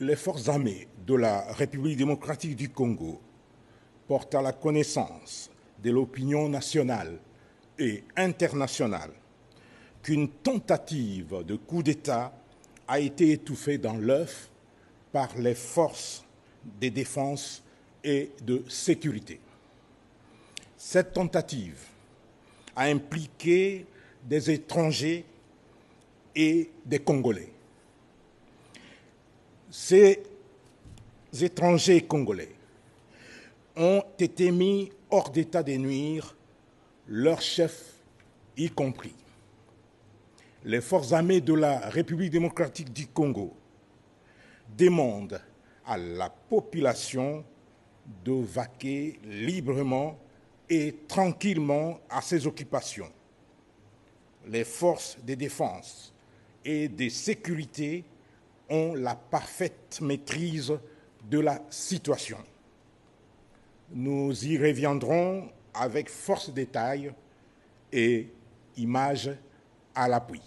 Les forces armées de la République démocratique du Congo portent à la connaissance de l'opinion nationale et internationale qu'une tentative de coup d'État a été étouffée dans l'œuf par les forces de défense et de sécurité. Cette tentative a impliqué des étrangers et des Congolais. Ces étrangers congolais ont été mis hors d'état de nuire, leurs chefs y compris. Les forces armées de la République démocratique du Congo demandent à la population de vaquer librement et tranquillement à ses occupations. Les forces de défense et de sécurité ont la parfaite maîtrise de la situation. Nous y reviendrons avec force détail et images à l'appui.